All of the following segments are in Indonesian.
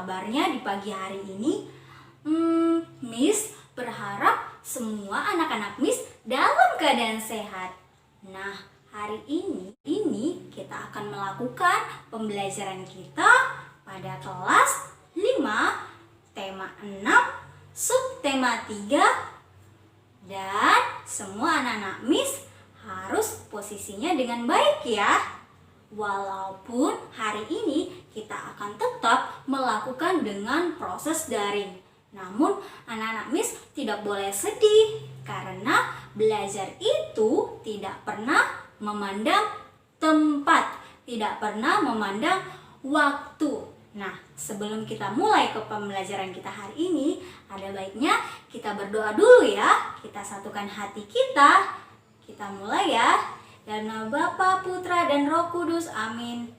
kabarnya di pagi hari ini? Miss berharap semua anak-anak Miss dalam keadaan sehat. Nah, hari ini kita akan melakukan pembelajaran kita pada kelas 5, tema 6, subtema 3, dan semua anak-anak Miss harus posisinya dengan baik ya. Walaupun hari ini kita akan tetap melakukan dengan proses daring. Namun anak-anak Miss tidak boleh sedih karena belajar itu tidak pernah memandang tempat, tidak pernah memandang waktu. Nah, sebelum kita mulai ke pembelajaran kita hari ini, ada baiknya kita berdoa dulu ya. Kita satukan hati kita. Kita mulai ya. Dalam nama Bapa, Putra, dan Roh Kudus, amin.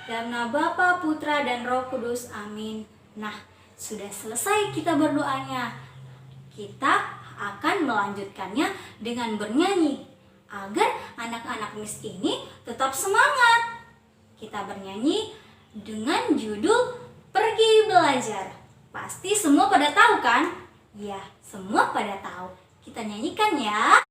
Dalam nama Bapa, Putra, dan Roh Kudus, amin. Nah, sudah selesai kita berdoanya. Kita akan melanjutkannya dengan bernyanyi agar anak-anak Miss ini tetap semangat. Kita bernyanyi dengan judul Pergi Belajar. Pasti semua pada tahu kan? Ya, semua pada tahu. Kita nyanyikan ya.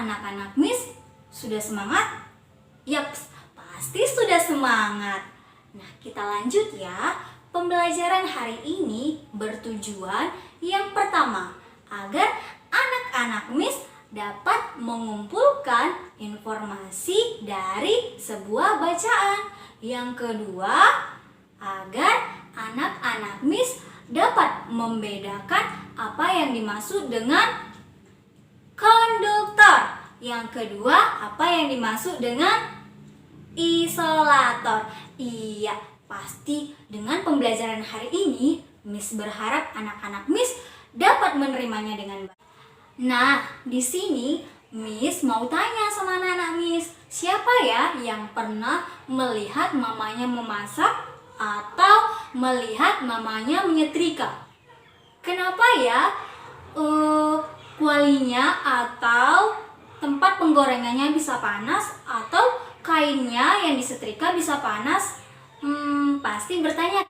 Anak-anak Miss sudah semangat? Yaps, pasti sudah semangat. Nah, kita lanjut ya. Pembelajaran hari ini bertujuan yang pertama, agar anak-anak Miss dapat mengumpulkan informasi dari sebuah bacaan. Yang kedua, agar anak-anak Miss dapat membedakan apa yang dimaksud dengan konduktor. Yang kedua, apa yang dimaksud dengan isolator? Iya, pasti dengan pembelajaran hari ini, Miss berharap anak-anak Miss dapat menerimanya dengan baik. Nah, di sini Miss mau tanya sama anak-anak Miss, siapa ya yang pernah melihat mamanya memasak atau melihat mamanya menyetrika? Kenapa ya? Kualinya atau tempat penggorengannya bisa panas atau kainnya yang disetrika bisa panas? Pasti bertanya.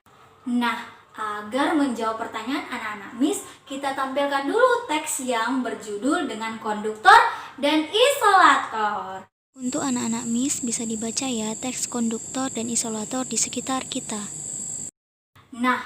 Nah, agar menjawab pertanyaan anak-anak Miss, kita tampilkan dulu teks yang berjudul dengan konduktor dan isolator. Untuk anak-anak Miss bisa dibaca ya teks konduktor dan isolator di sekitar kita. Nah,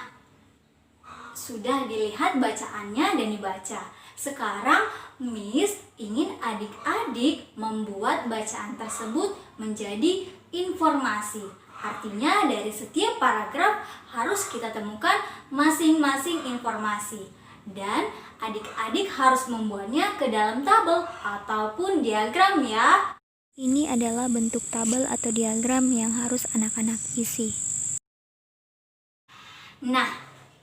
sudah dilihat bacaannya dan dibaca. Sekarang Miss ingin adik-adik membuat bacaan tersebut menjadi informasi. Artinya dari setiap paragraf harus kita temukan masing-masing informasi. Dan adik-adik harus membuatnya ke dalam tabel ataupun diagram ya. Ini adalah bentuk tabel atau diagram yang harus anak-anak isi. Nah,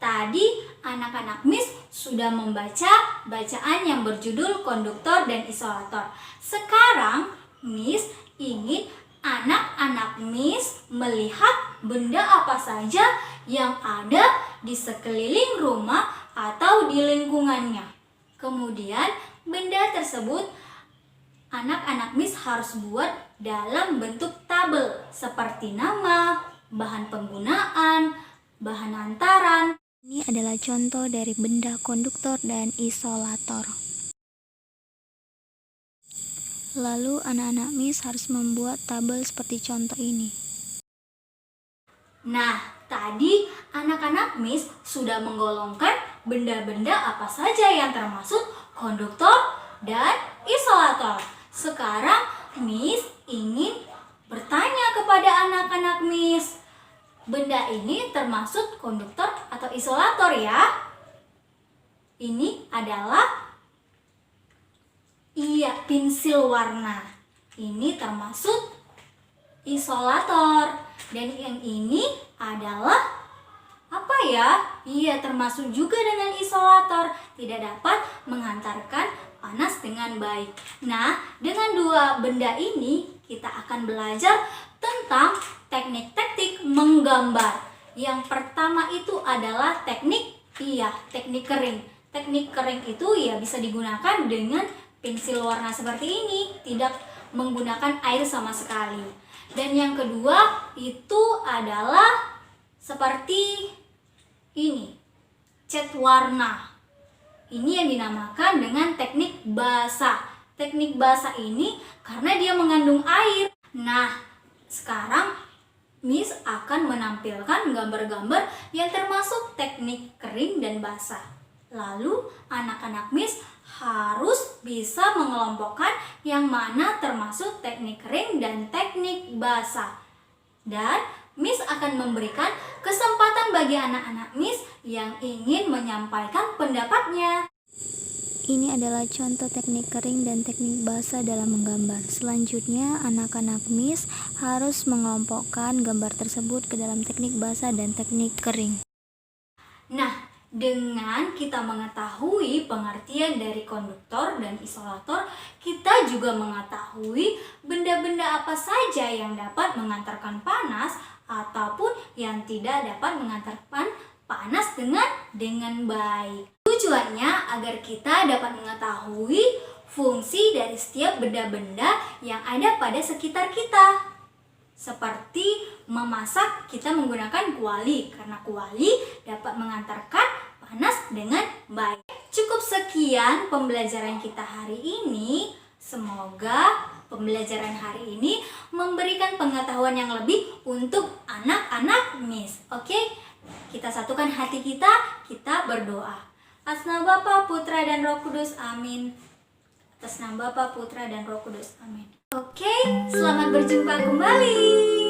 tadi anak-anak Miss sudah membaca bacaan yang berjudul konduktor dan isolator. Sekarang Miss ingin anak-anak Miss melihat benda apa saja yang ada di sekeliling rumah atau di lingkungannya. Kemudian benda tersebut anak-anak Miss harus buat dalam bentuk tabel seperti nama, bahan penggunaan, bahan antaran. Ini adalah contoh dari benda konduktor dan isolator. Lalu anak-anak Miss harus membuat tabel seperti contoh ini. Nah, tadi anak-anak Miss sudah menggolongkan benda-benda apa saja yang termasuk konduktor dan isolator. Sekarang Miss ingin bertanya kepada anak-anak Miss, benda ini termasuk konduktor atau isolator ya? Ini adalah pensil warna. Ini termasuk isolator. Dan yang ini adalah apa ya? Iya, termasuk juga dengan isolator. Tidak dapat menghantarkan panas dengan baik. Nah, dengan dua benda ini kita akan belajar tentang teknik-teknik menggambar. Yang pertama itu adalah teknik kering. Teknik kering itu ya bisa digunakan dengan pensil warna seperti ini, tidak menggunakan air sama sekali. Dan yang kedua itu adalah seperti ini, cat warna. Ini yang dinamakan dengan teknik basah. Teknik basah ini karena dia mengandung air. Nah, sekarang Miss akan menampilkan gambar-gambar yang termasuk teknik kering dan basah. Lalu anak-anak Miss harus bisa mengelompokkan yang mana termasuk teknik kering dan teknik basah. Dan Miss akan memberikan kesempatan bagi anak-anak Miss yang ingin menyampaikan pendapatnya. Ini adalah contoh teknik kering dan teknik basah dalam menggambar. Selanjutnya, anak-anak Miss harus mengelompokkan gambar tersebut ke dalam teknik basah dan teknik kering. Nah, dengan kita mengetahui pengertian dari konduktor dan isolator, kita juga mengetahui benda-benda apa saja yang dapat mengantarkan panas ataupun yang tidak dapat mengantarkan panas dengan baik. Tujuannya agar kita dapat mengetahui fungsi dari setiap benda-benda yang ada pada sekitar kita. Seperti memasak, kita menggunakan kuali karena kuali dapat mengantarkan panas dengan baik. Cukup sekian pembelajaran kita hari ini. Semoga pembelajaran hari ini memberikan pengetahuan yang lebih untuk anak-anak Miss. Oke? Kita satukan hati kita berdoa. Atas nama Bapa, Putra, dan Roh Kudus. Amin. Atas nama Bapa, Putra, dan Roh Kudus. Amin. Oke, selamat berjumpa kembali.